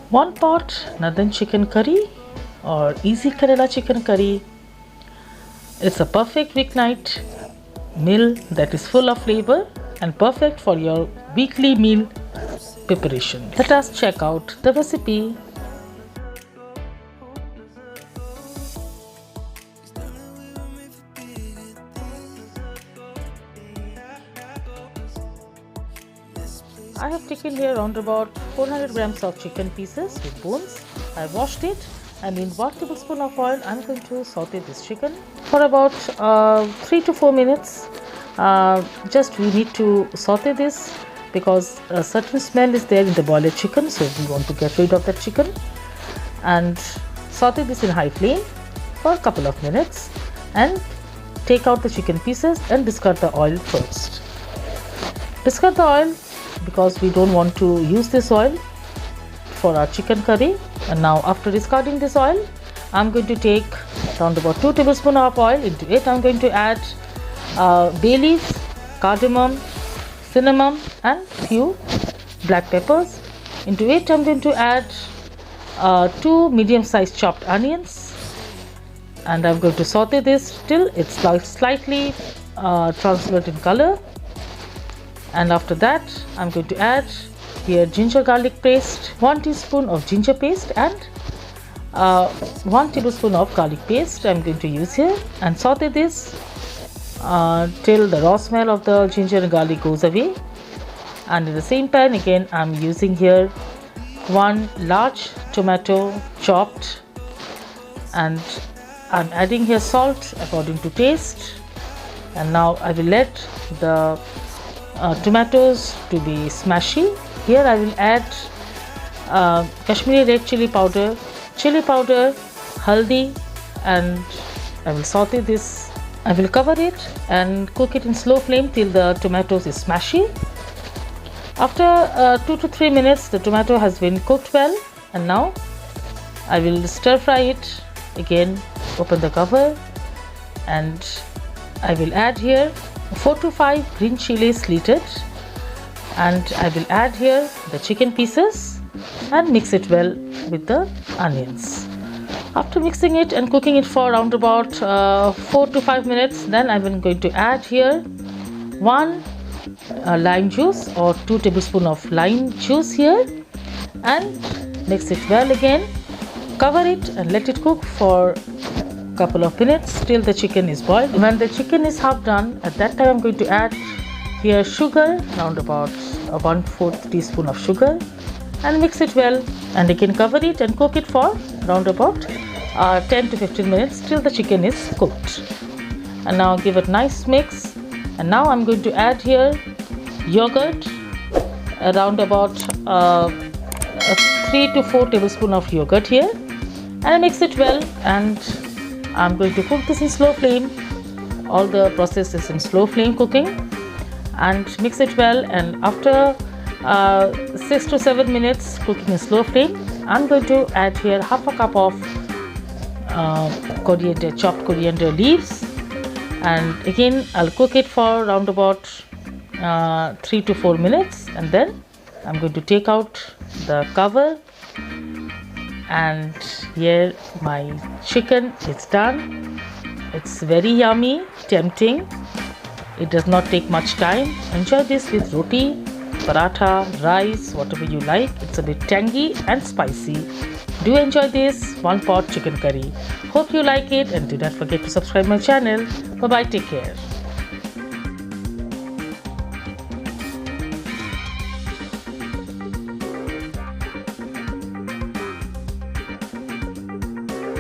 1 pot Nadan Chicken Curry or easy Kerala chicken curry. It's a perfect weeknight meal that is full of flavor and perfect for your weekly meal preparation. Let us check out the recipe. I have taken here around about 400 grams of chicken pieces with bones. I washed it, and in 1 tablespoon of oil I am going to saute this chicken for about 3 to 4 minutes. Just we need to saute this because a certain smell is there in the boiled chicken, so we want to get rid of that chicken, and saute this in high flame for a couple of minutes and take out the chicken pieces and discard the oil first. Discard the oil because we don't want to use this oil for our chicken curry. And now after discarding this oil, I'm going to take around about 2 tablespoons of oil. Into it I'm going to add bay leaves, cardamom, cinnamon and few black peppers. Into it I'm going to add 2 medium-sized chopped onions, and I'm going to saute this till it's slightly translucent in color. And after that I'm going to add here ginger garlic paste, 1 teaspoon of ginger paste and 1 tablespoon of garlic paste I'm going to use here, and saute this till the raw smell of the ginger and garlic goes away. And in the same pan again I'm using here 1 large tomato chopped, and I'm adding here salt according to taste. And now I will let the tomatoes to be smashy. Here I will add Kashmiri red chili powder, haldi, and I will saute this. I will cover it and cook it in slow flame till the tomatoes is smashy. After 2 to 3 minutes the tomato has been cooked well, and now I will stir fry it again. Open the cover and I will add here 4 to 5 green chilies slitted, and I will add here the chicken pieces and mix it well with the onions. After mixing it and cooking it for around about 4 to 5 minutes, then I'm going to add here 1 lime juice or 2 tablespoons of lime juice here, and mix it well again. Cover it and let it cook for couple of minutes till the chicken is boiled. When the chicken is half done, at that time I'm going to add here sugar, around about 1/4 teaspoon of sugar, and mix it well, and again cover it and cook it for around about 10 to 15 minutes till the chicken is cooked. And now give it a nice mix, and now I'm going to add here yogurt, around about 3 to 4 tablespoons of yogurt here, and mix it well. And I'm going to cook this in slow flame. All the process is in slow flame cooking, and mix it well. And after 6 to 7 minutes cooking in slow flame, I'm going to add here half a cup of chopped coriander leaves, and again I'll cook it for around about 3 to 4 minutes, and then I'm going to take out the cover. And here my chicken is done. It's very yummy, tempting. It does not take much time. Enjoy this with roti, paratha, rice, whatever you like. It's a bit tangy and spicy. Do enjoy this 1 pot chicken curry. Hope you like it, and do not forget to subscribe my channel. Bye bye, take care.